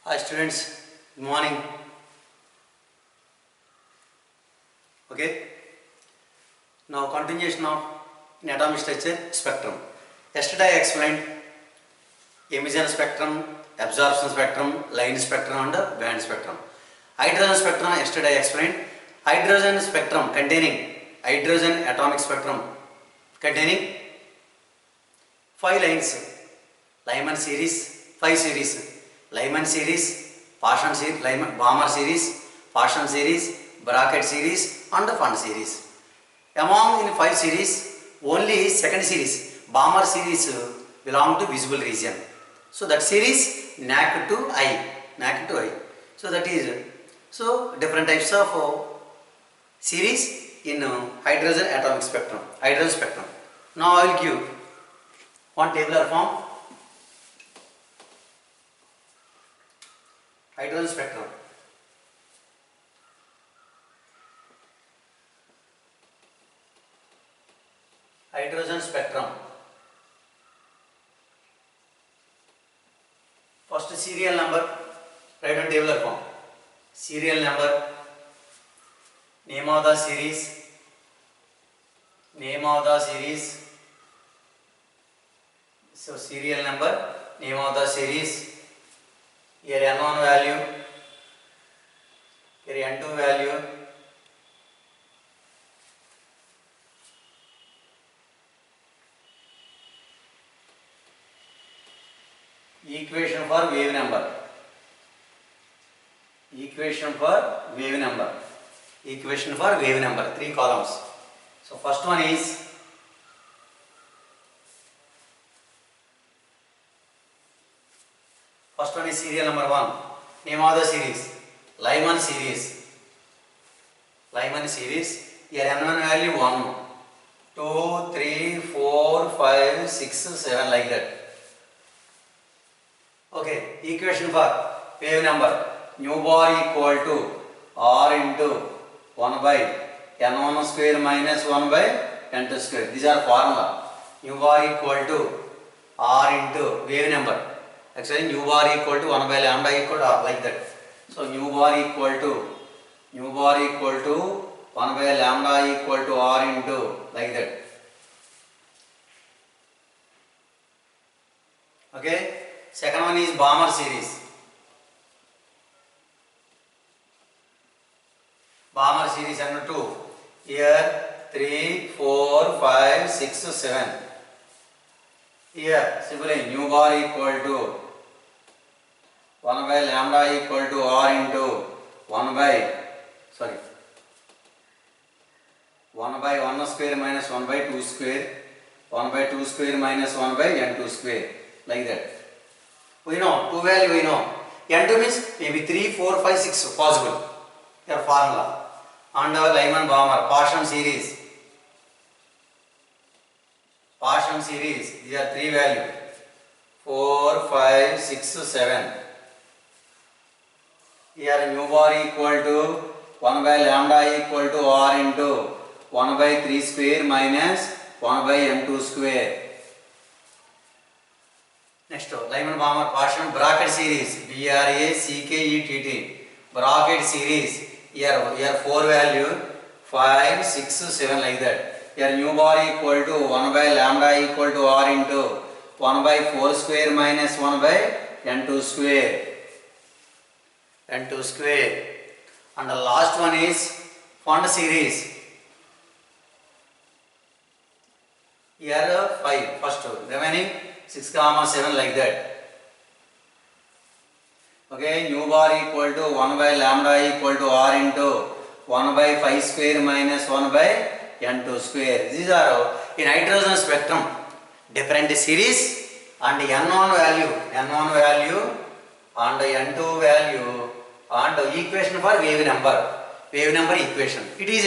Hi students, good morning. Okay, now continuation of in atomic structure spectrum. Yesterday I explained emission spectrum, absorption spectrum, line spectrum and band spectrum. Hydrogen spectrum yesterday I explained. Hydrogen spectrum containing hydrogen atomic spectrum containing 5 lines. Lyman series, 5 series. Lyman series, Paschen series, Balmer series, Paschen series, Brackett series and Fund series. Among in 5 series, only second series, Balmer series belong to visible region. So that series NAC to I. So that is different types of series in hydrogen atomic spectrum, hydrogen spectrum. Now I will give one tabular form. Hydrogen spectrum. Hydrogen spectrum. First serial number, write on tabular form. Serial number, name of the series, So serial number, name of the series. Here N1 value, here N2 value, equation for wave number, equation for wave number, 3 columns. So first one is serial number 1, name of the series, Lyman series, here N1 value 1, 2, 3, 4, 5, 6, 7 like that. Okay, equation for wave number, nu bar equal to R into 1 by N1 square minus 1 by N2 square. These are formula. Nu bar equal to R into wave number. Actually, nu bar equal to 1 by lambda equal to R like that. So, nu bar equal to 1 by lambda equal to R into like that. Okay. Second one is Balmer series. Balmer series under 2. Here 3, 4, 5, 6, 7. Here simply nu bar equal to 1 by lambda equal to R into 1 by 1 square minus 1 by 2 square, 1 by 2 square minus 1 by N2 square like that. We know 2 value we know. N2 means maybe 3, 4, 5, 6 possible. Your formula. And Lyman Balmer Paschen series. These are 3 value. 4, 5, 6, 7. Here nu bar equal to 1 by lambda equal to R into 1 by 3 square minus 1 by N2 square. Next, Lyman Balmer Paschen Brackett series, BRACKETT, Brackett series. Here 4 value, 5, 6, 7 like that. Here nu bar equal to 1 by lambda equal to R into 1 by 4 square minus 1 by N2 square. And the last one is Fund series. Here 5 first, remaining 6, 7 like that. Okay, nu bar equal to 1 by lambda equal to R into 1 by 5 square minus 1 by N2 square. These are in hydrogen spectrum different series and N1 value and N2 value and equation for wave number equation. It is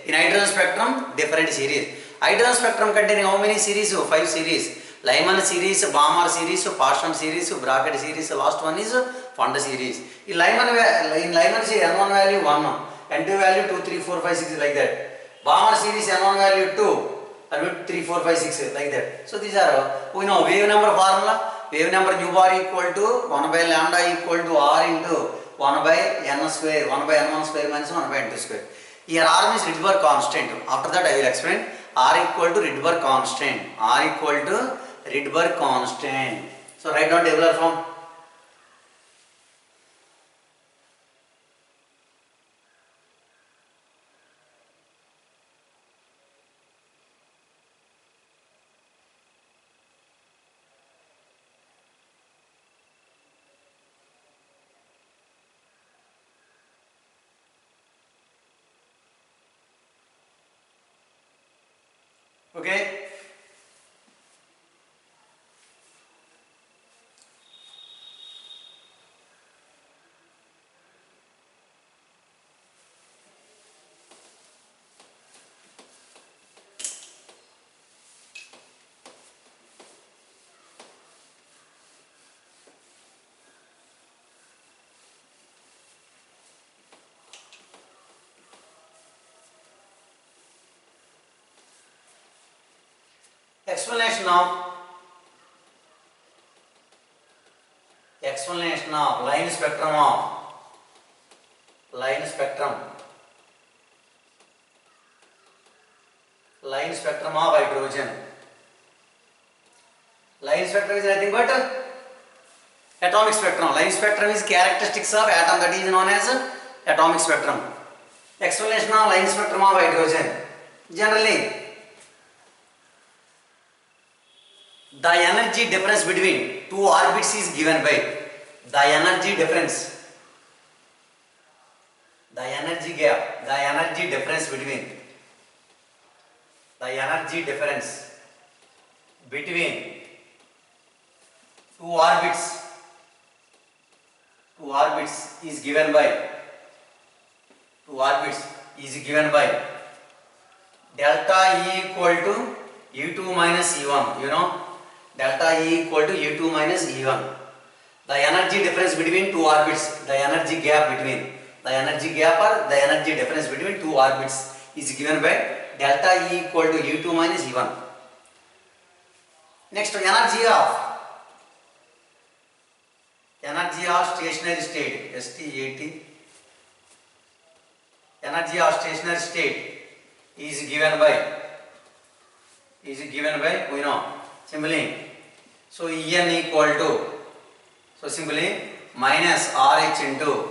in hydrogen spectrum different series. Hydrogen spectrum containing how many series? 5 series. Lyman series, Balmer series, Paschen series, Brackett series. Last one is Fund series. In Lyman series N1 value 1, N2 value 2, 3, 4, 5, 6 like that. Balmer series N1 value 2, 3, 4, 5, 6 like that. So these are we know wave number formula. wave number nu bar equal to 1 by lambda equal to r into 1 by n square, 1 by n1 square minus 1 by n2 square. Here r means Rydberg constant. After that I will explain. R equal to Rydberg constant. R equal to Rydberg constant. So write down tabular form. Okay. Explanation of line spectrum of hydrogen. Line spectrum is nothing but atomic spectrum. Line spectrum is characteristics of atom, that is known as atomic spectrum. Explanation of line spectrum of hydrogen. Generally, the energy difference between two orbits is given by the energy difference, the energy gap, the energy difference between two orbits is given by delta E equal to U2 minus E1. You know, delta E equal to U2 minus E1. The energy difference between two orbits, the energy gap or the energy difference between two orbits is given by delta E equal to U2 minus E1. Next, energy of stationary state, STAT. Energy of stationary state is given by we know simply. So En equal to simply minus RH into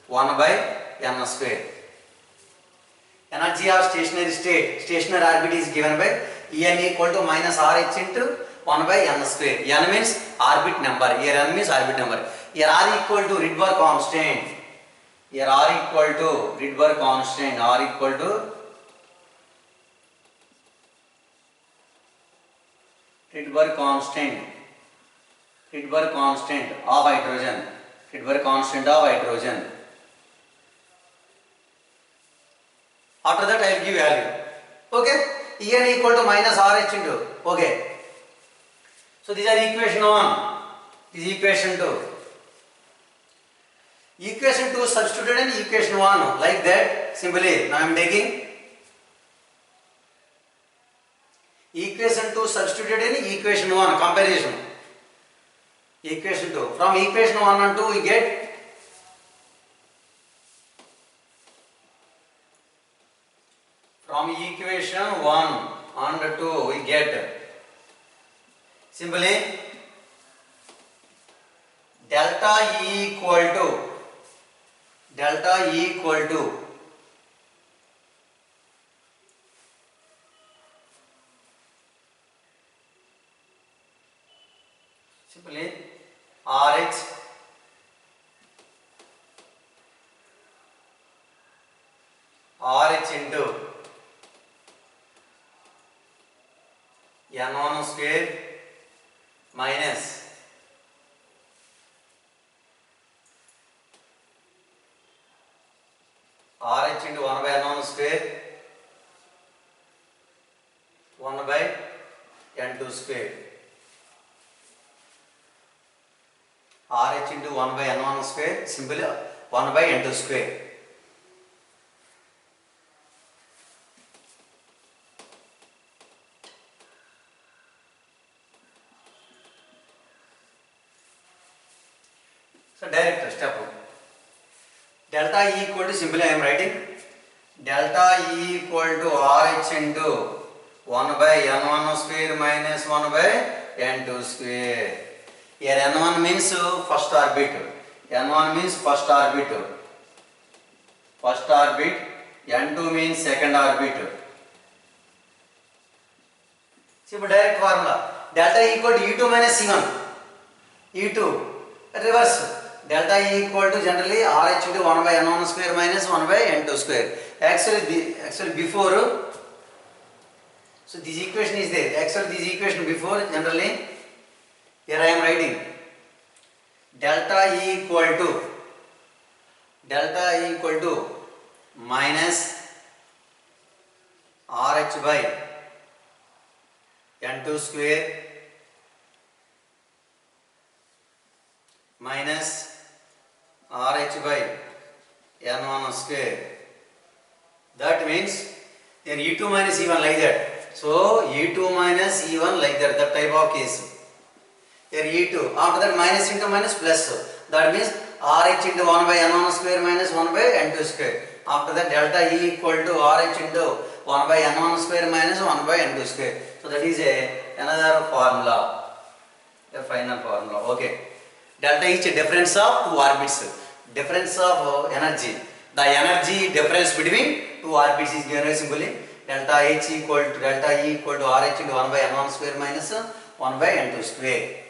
1 by n square. Energy of stationary state, stationary orbit is given by En equal to minus RH into 1 by n square. N means orbit number. Here n means orbit number. Here R equal to Rydberg constant. R equal to Rydberg constant of hydrogen. After that I will give value. Okay. En equal to minus RH into. Okay. So these are equation 1. This is equation 2. Equation 2 substituted in equation 1 like that. Simply now I am taking equation 2 substituted in equation 1 comparison. Equation 2. From equation 1 and 2 we get simply delta E equal to simply RH into n1 square minus RH into 1 by n1 square 1 by n2 square. RH into 1 by n1 square simply 1 by n2 square. So direct step. Delta E equal to, simply I am writing delta E equal to RH into 1 by N1 square minus 1 by N2 square. Here N1 means first orbit, N1 means first orbit, N2 means second orbit. Simple direct formula. Delta E equal to E2 minus C1. E2 reverse. Delta E equal to generally RH into 1 by N1 square minus 1 by N2 square. Actually before, so this equation is there. Actually this equation before, generally here I am writing delta E equal to minus RH by N2 square minus RH by N1 square. That means then E2 minus E1 like that. So E2 minus E1 like that type of case. Here E2, after that minus into minus plus. That means RH into 1 by N1 square minus 1 by N2 square. After that delta E equal to RH into 1 by N1 square minus 1 by N2 square. So that is another formula, the final formula. Okay. Delta is a difference of two orbits, difference of energy. The energy difference between two orbits is given simply delta H equal to delta E equal to RH into 1 by N1 square minus 1 by N2 square.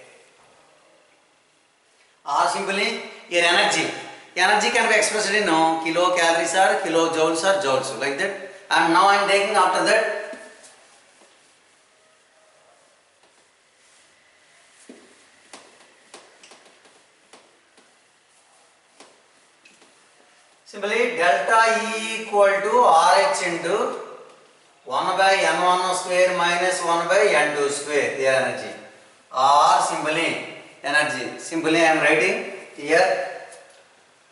Or simply your energy. Energy can be expressed in kilocalories or kilojoules or joules like that. And now I am taking after that simply delta E equal to RH into 1 by N1 square minus 1 by N2 square, the energy. Or simply energy. Simply I am writing here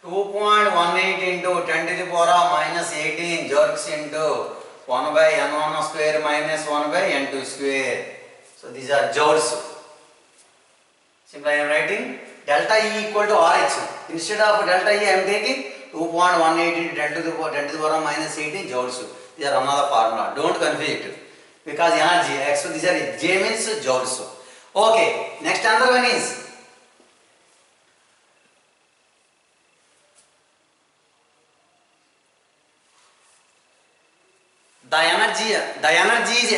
2.18 into 10 to the power minus 18 jerks into 1 by N1 square minus 1 by N2 square. So these are joules. Simply I am writing delta E equal to RH. Instead of delta E I am taking 2.18 into 10 to the power minus 18 joules. These are another formula. Don't confuse it. Because energy, actually these are J means joules. Okay, next another one is the energy is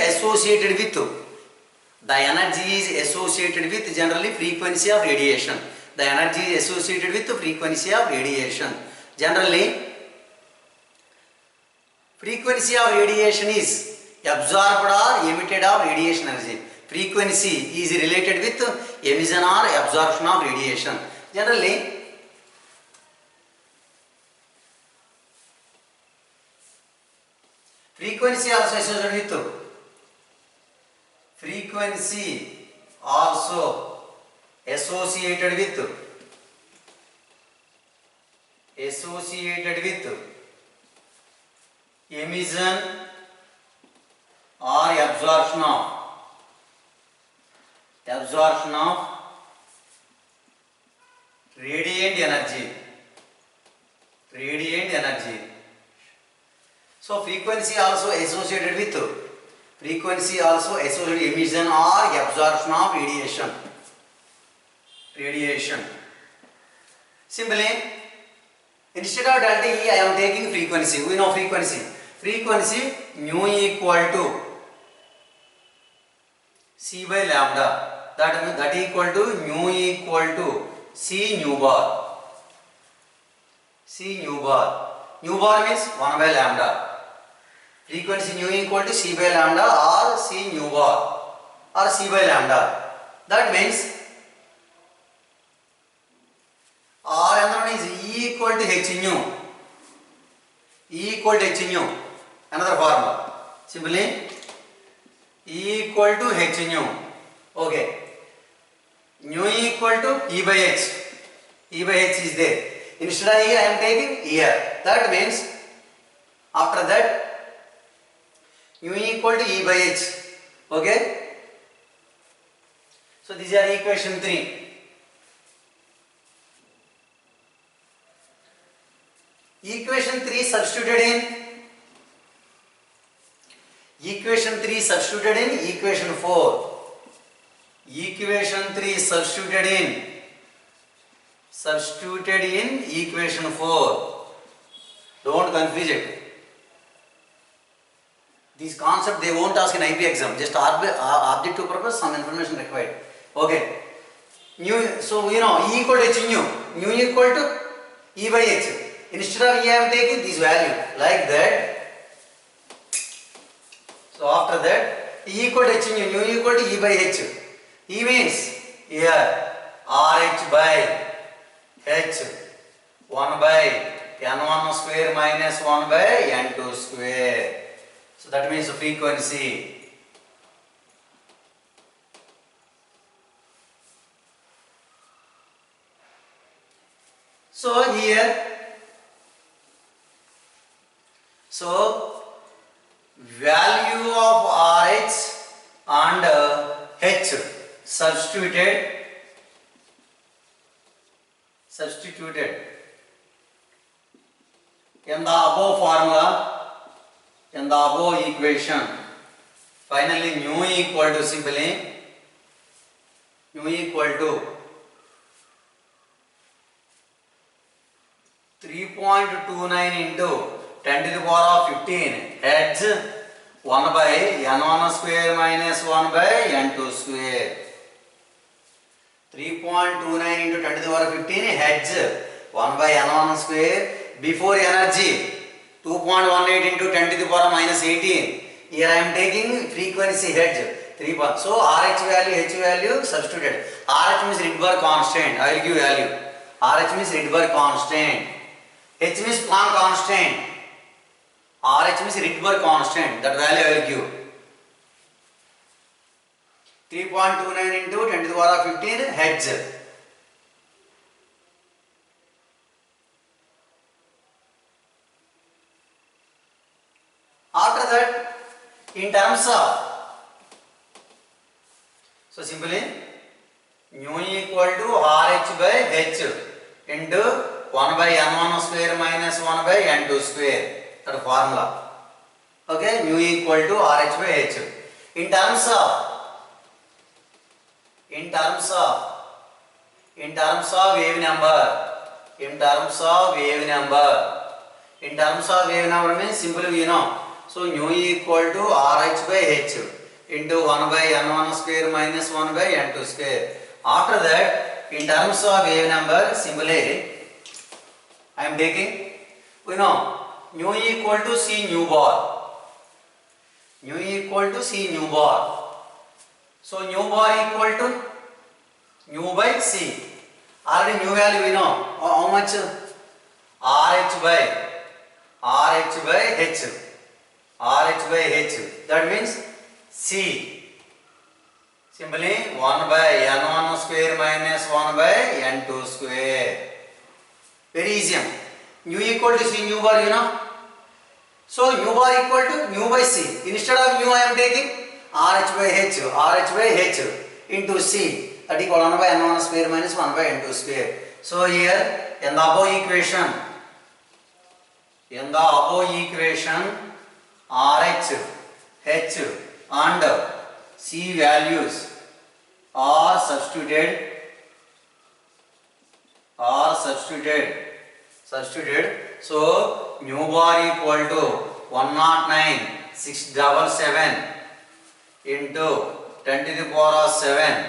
associated with generally frequency of radiation. The energy is associated with the frequency of radiation. Generally, frequency of radiation is absorbed or emitted of radiation energy. Frequency is related with emission or absorption of radiation. Generally, frequency also associated with emission or absorption of radiant energy. So frequency also associated with emission or absorption of radiation. Simply, instead of delta E, I am taking frequency. We know frequency. Frequency mu equal to C by lambda. That equal to mu equal to C nu bar. Nu bar means 1 by lambda. Frequency nu equal to C by lambda or C nu bar or C by lambda. That means or another one is E equal to H nu. Another formula. Simply E equal to H nu. Okay. Nu equal to E by H. E by H is there. Instead of E I am taking here. That means after that nu equal to E by H. Okay. So these are equation 3. Equation 3 substituted in equation 3 substituted in equation 4. Equation 3 substituted in equation 4. Don't confuse it. This concept they won't ask in IP exam. Just objective purpose, some information required. Okay. So you know E equal to H nu. Nu equal to E by H. Instead of E I am taking this value like that. So after that E equal to H nu. Nu equal to E by H. E means here RH by H 1 by N1 square minus 1 by N2 square. So that means the frequency. So here, value of RH and H substituted in the above formula, in the above equation. Finally, nu equal to simply nu equal to 3.29 into 10 to the power of 15 H 1 by N1 square minus 1 by N2 square. 3.29 into 10 to the power of 15 H 1 by N1 square. Before energy 2.18 into 10 to the power minus 18. Here I am taking frequency H 3. So RH value, H value substituted. RH means Rydberg constant. I will give value. RH means Rydberg constant. H means Planck constant. RH means Rydberg constant. That value I will give. 3.29 into 10 to the power of 15 Hertz. After that, in terms of, so simply nu equal to RH by H into 1 by N1 square minus 1 by N2 square. That formula. Okay, nu equal to RH by H. In terms of wave number means simply you know. So nu equal to RH by H into 1 by N1 square minus 1 by N2 square. After that, in terms of wave number, simply I am taking, you know, nu equal to C nu bar. Nu equal to C nu bar. So nu bar equal to nu by C. Already nu value, you know, how much? RH by H. RH by H. That means C. Simply 1 by N1 square minus 1 by N2 square. Very easy. Nu equal to C nu bar, you know. So nu bar equal to nu by C. Instead of nu I am taking RH by H into C. That equal 1 by N1 square minus 1 by N2 square. So here in the above equation, RH, H and C values are substituted. So nu bar equal to 109,677 into 10 to the power of 7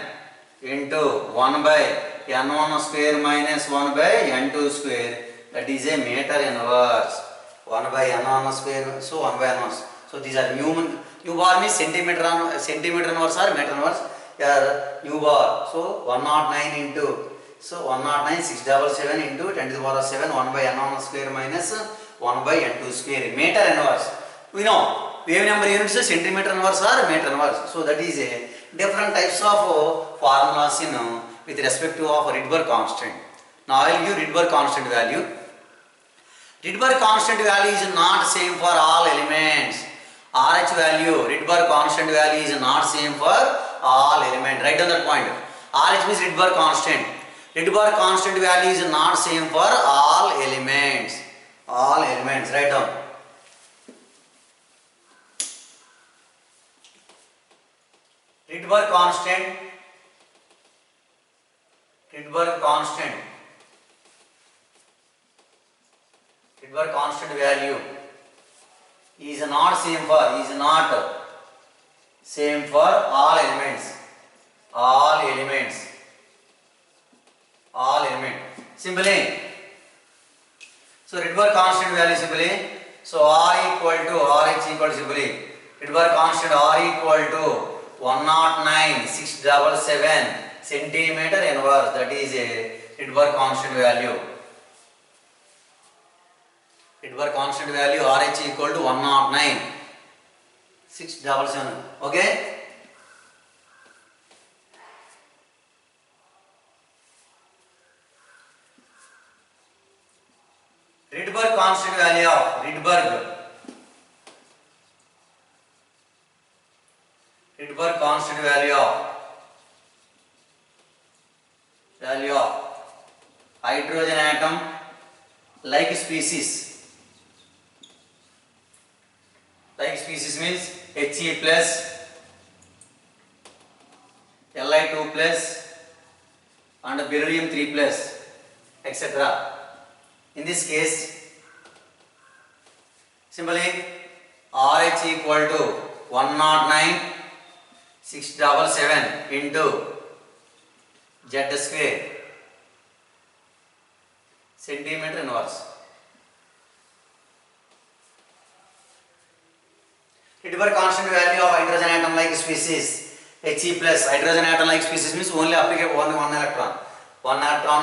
into 1 by N1 square minus 1 by N2 square. That is a meter inverse. 1 by N1 square, so 1 by N1. So these are nu bar means centimeter inverse or meter inverse. Here nu bar. So 109 into, so 109,677 into 10 to the power of 7 1 by N1 square minus 1 by N2 square. Meter inverse. We know wave number units is centimeter inverse or meter inverse. So that is a different types of formulas in with respect to of Rydberg constant. Now I will give Rydberg constant value. Rydberg constant value is not same for all elements. RH value, Rydberg constant value is not same for all elements. Write down that point. RH means Rydberg constant. Rydberg constant value is not same for all elements. All elements. Write down. Rydberg constant. Rydberg constant. Rydberg constant value is not same for all elements. All elements. Simply. So Rydberg constant value simply. So R equal to RH equal to simply. Rydberg constant R equal to 109,677 centimeter inverse. That is a Rydberg constant value. Rydberg constant value RH equal to 109,677. Okay. Rydberg constant value of Rydberg constant value of hydrogen atom like species. Like species means He plus, Li2 plus and beryllium 3 plus, etc. In this case, simply RH equal to 109,677 into Z square centimeter inverse. Rydberg constant value of hydrogen atom like species He plus. Hydrogen atom like species means only applicable one electron. One electron.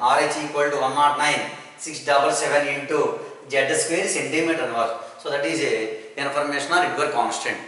RH equal to 109,677 into Z square centimeter inverse. So that is a information on Rydberg constant.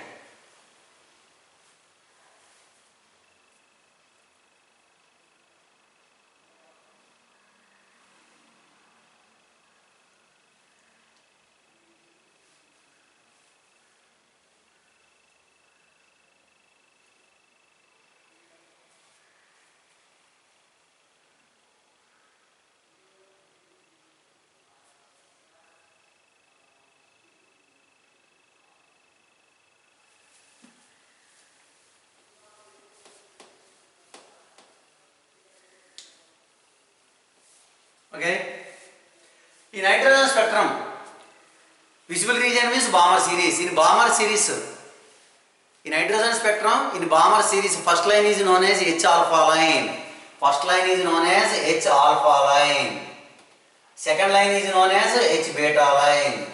Okay. In hydrogen spectrum, visible region means Balmer series. In Balmer series, in hydrogen spectrum, in Balmer series, first line is known as H alpha line. Second line is known as H beta line.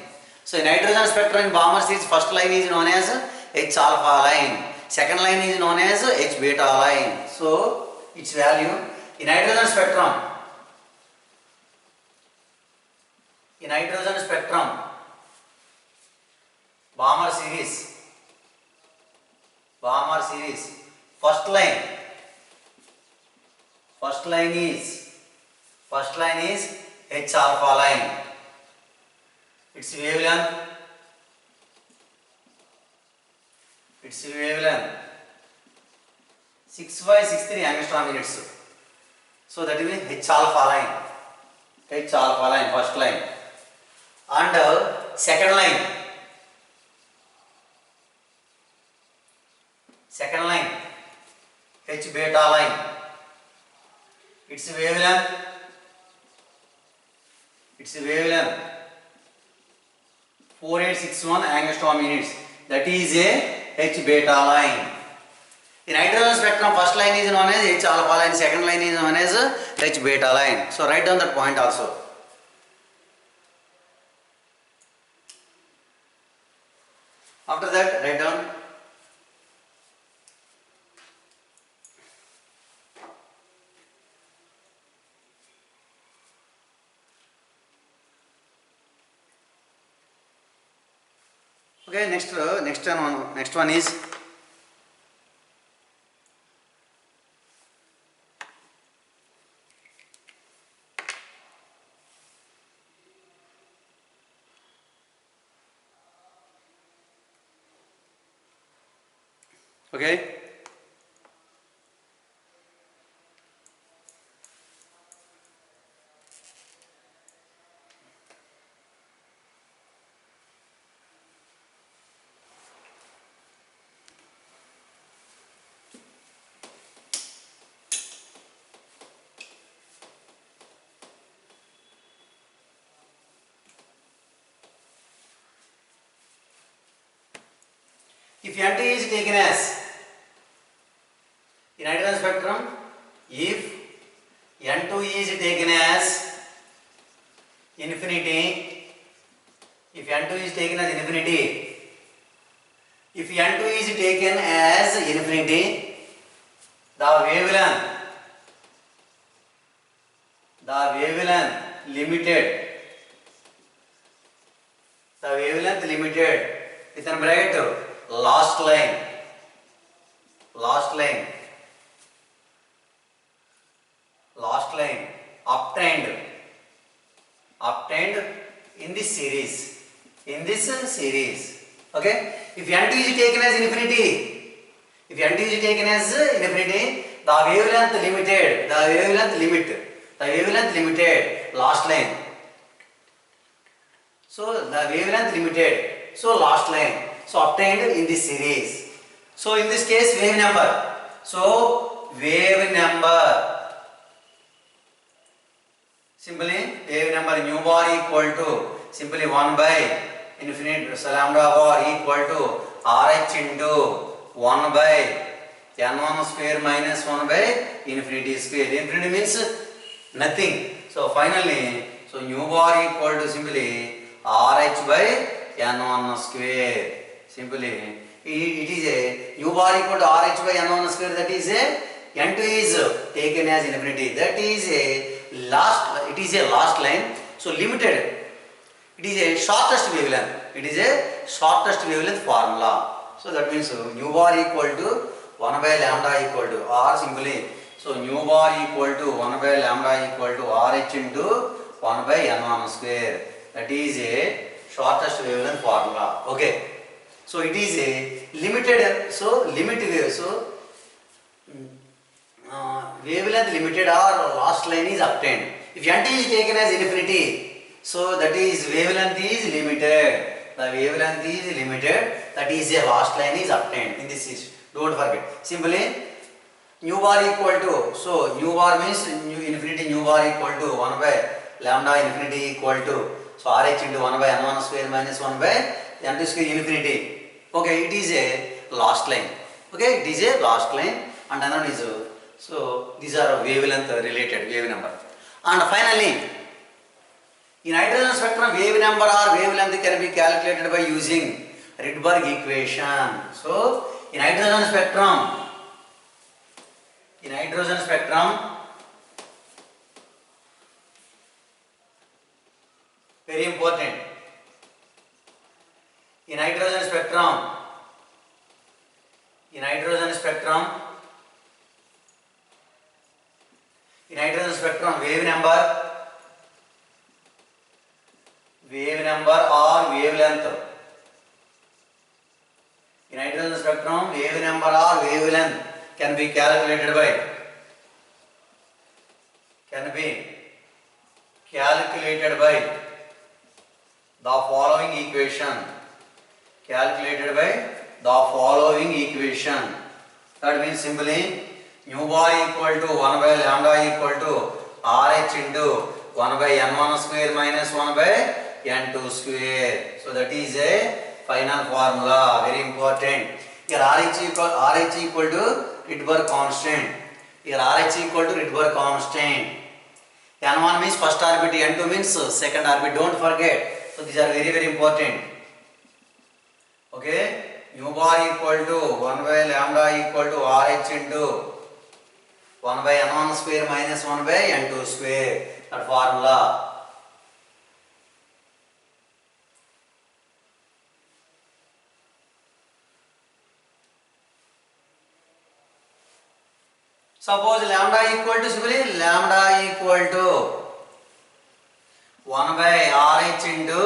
So in hydrogen spectrum in Balmer series, first line is known as H alpha line. Second line is known as H beta line. So its value in hydrogen spectrum. In hydrogen spectrum, Balmer series, first line is H alpha line. Its wavelength 6563 angstrom units. So that will be H alpha line, first line. And second line H beta line. Its wavelength 4861 angstrom units. That is a H beta line. In hydrogen spectrum, first line is known as H alpha line, second line is known as H beta line. So write down that point also. After that, write down okay. Next one is okay. If N2 is taken as in hydrogen spectrum, if N2 is taken as infinity, if N2 is taken as infinity, if N2 is taken as infinity, the wavelength limited, the wavelength limited within bracket last line obtained in this series, okay. If N2 is taken as infinity, the wavelength limited last line, so the wavelength limited, so last line, so obtained in this series. So in this case wave number, simply wave number nu bar equal to simply 1 by infinite lambda bar equal to RH into 1 by n1 square minus 1 by infinity square. Infinity means nothing. So finally, so nu bar equal to simply RH by n1 square. Simply it is a nu bar equal to RH by n1 square, that is a N2 is taken as infinity, that is a last line, so limited, it is a shortest wavelength formula. So that means nu bar equal to 1 by lambda equal to r, simply so nu bar equal to 1 by lambda equal to RH into 1 by n1 square, that is a shortest wavelength formula, okay. So it is a limited, so wavelength limited or last line is obtained. If N2 is taken as infinity, so that is wavelength is limited, that is a last line is obtained in this is, don't forget. Simply nu bar equal to, so nu bar means nu bar equal to 1 by lambda infinity equal to, so RH into 1 by n1 square minus 1 by n2 square infinity, okay. It is a last line, okay, it is a last line, and another is so these are wavelength related, wave number. And finally, in hydrogen spectrum, wave number or wavelength can be calculated by using Rydberg equation. So in hydrogen spectrum, very important, in hydrogen spectrum, wave number or wavelength, in hydrogen spectrum wave number or wavelength can be calculated by the following equation, that means simply nu bar equal to 1 by lambda equal to RH into 1 by n1 square minus 1 by n2 square. So that is a final formula, very important. Here RH equal to Rydberg constant. N1 means first orbit, N2 means second orbit, don't forget. So these are very important. Okay, nu bar equal to 1 by lambda equal to RH into 1 by n1 square minus 1 by n2 square, that formula. Suppose lambda equal to 1 by RH into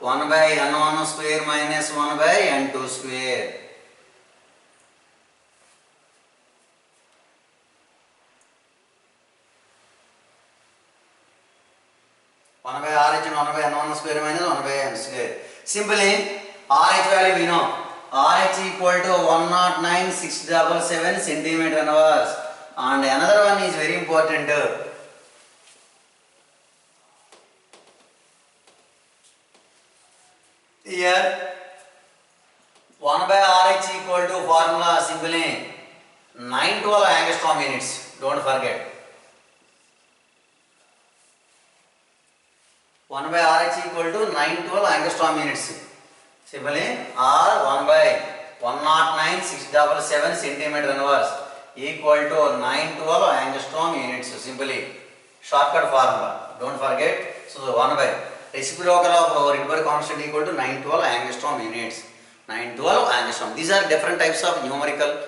1 by n1 square minus 1 by n2 square. One by RH and 1 by n1 square minus 1 by n square. Simply RH value we know. RH equal to 109,677 centimeter inverse. And another one is very important. Here 1 by RH formula simply 912 angstrom units. Don't forget. 1 by RH equal to 912 angstrom units. Simply R 1 by 109,677 centimeter inverse equal to 912 angstrom units. Simply shortcut formula. Don't forget. So 1 by reciprocal of Rydberg constant equal to 912 angstrom units. 912 angstrom. These are different types of numerical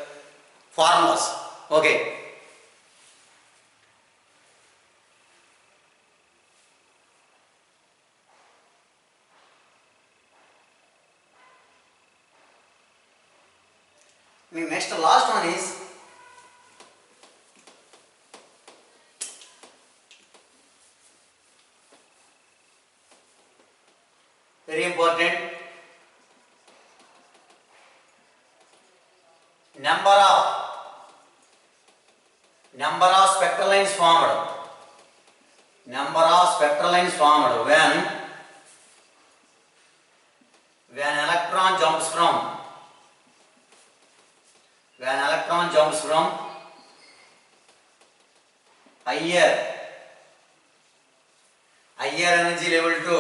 formulas. Okay. Next, last one is very important. Number of spectral lines formed. Number of spectral lines formed when electron jumps from higher energy level to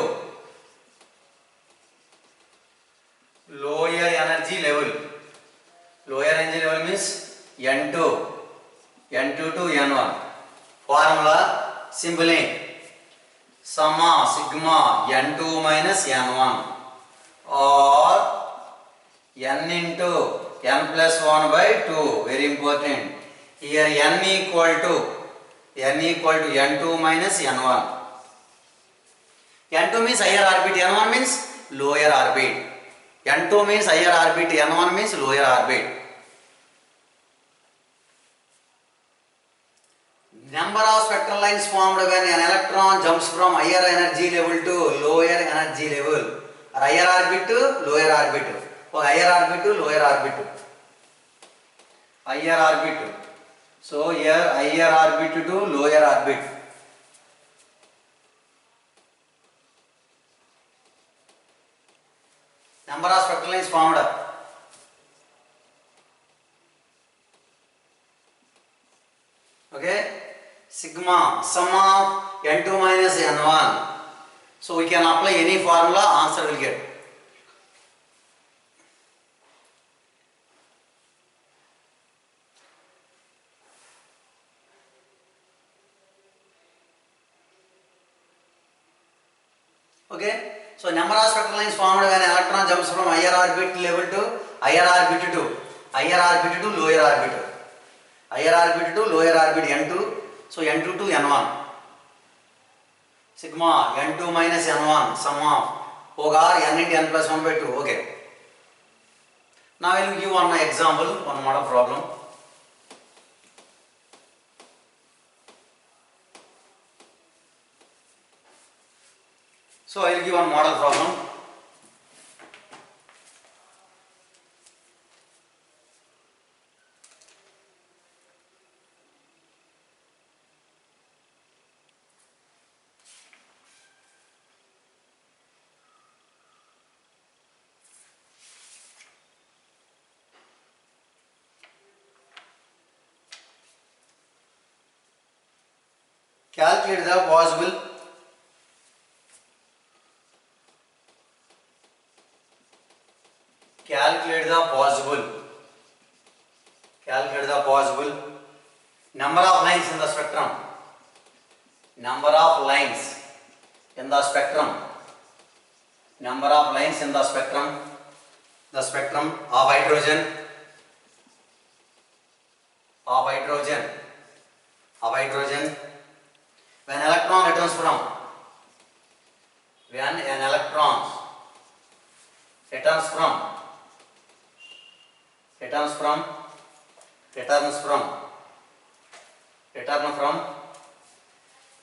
lower energy level. Lower energy level means N2 to N1. Formula simply summa sigma N2 minus N1 or N into N plus 1 by 2. Very important. Here N equal to N2 minus N1. N2 means higher orbit, N1 means lower orbit. N2 means higher orbit, N1 means lower orbit. Number of spectral lines formed when an electron jumps from higher energy level to lower energy level, or higher orbit to lower orbit, or higher orbit to lower orbit. Higher orbit. So here higher orbit to lower orbit. Number of spectral lines formed. Okay, sigma sum of N2 minus N1. So we can apply any formula, answer will get. Okay, so number of spectral lines formed when electron jumps from higher orbit level to higher orbit to lower orbit. Higher orbit to lower orbit N2. So N2 to N1. Sigma N2 minus N1 sum of hoga N into N plus 1 by 2. Okay. Now I will give one example, one model problem. So I will give one model problem. Calculate the possible number of lines in the spectrum. Number of lines in the spectrum. Number of lines in the spectrum. The spectrum of hydrogen. When electron returns from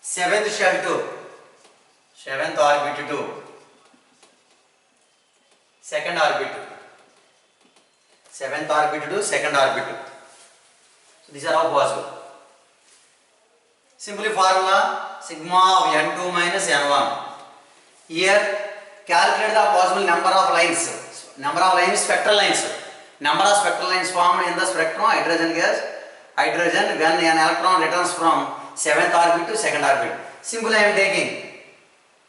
seventh shell to seventh orbit to second orbit. Seventh orbit to second orbit. So these are all possible. Simply formula sigma of N2 minus N1. Here calculate the possible number of lines. Number of lines, spectral lines. Number of spectral lines formed in the spectrum hydrogen gas. Hydrogen when an electron returns from 7th orbit to 2nd orbit. Simple I am taking.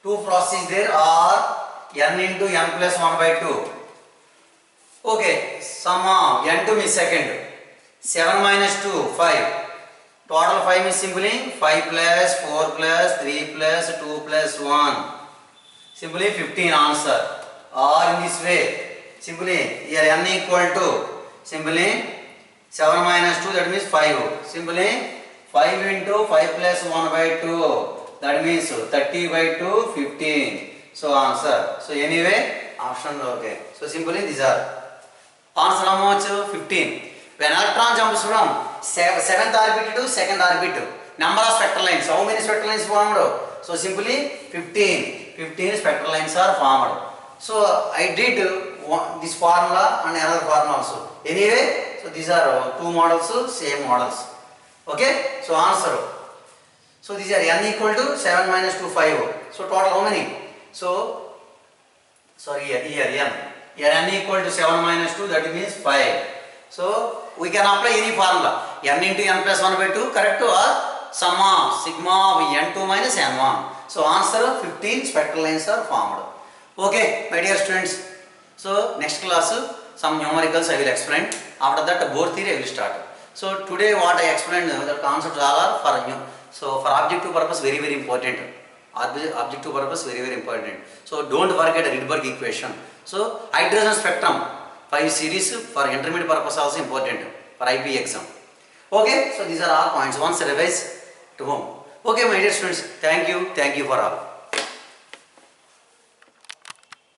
Two processes there are n into n plus 1 by 2. Okay, sum of n2 means second. 7 minus 2, 5. Total 5 means simply 5 plus 4 plus 3 plus 2 plus 1. Simply 15 answer. Or in this way, simply here n equal to simply 7 minus 2, that means 5. Simply 5 into 5 plus 1 by 2, that means 30 by 2, 15. So answer. So anyway, option okay. So simply these are. Answer how much? 15. When electron jumps from 7th orbit to 2nd orbit, number of spectral lines. How many spectral lines formed? So simply 15. 15 spectral lines are formed. So I did this formula and another formula also. Anyway, so these are two models, same models. Okay. So answer. So these are n equal to 7 minus 2, 5. So total how many? So sorry here n. Here n equal to 7 minus 2, that means 5. So we can apply any formula. N into n plus 1 by 2 correct or sum of sigma of n2 minus n1. So answer 15 spectral lines are formed. Okay, my dear students. So next class some numericals I will explain. After that Bohr theory I will start. So today what I explained the concepts all are for you. So for objective purpose very important. Objective purpose very important. So don't forget Rydberg equation. So hydrogen spectrum 5 series for intermediate purpose also important for IB exam. Okay, so these are all points. Once revise to home. Okay, my dear students, thank you for all.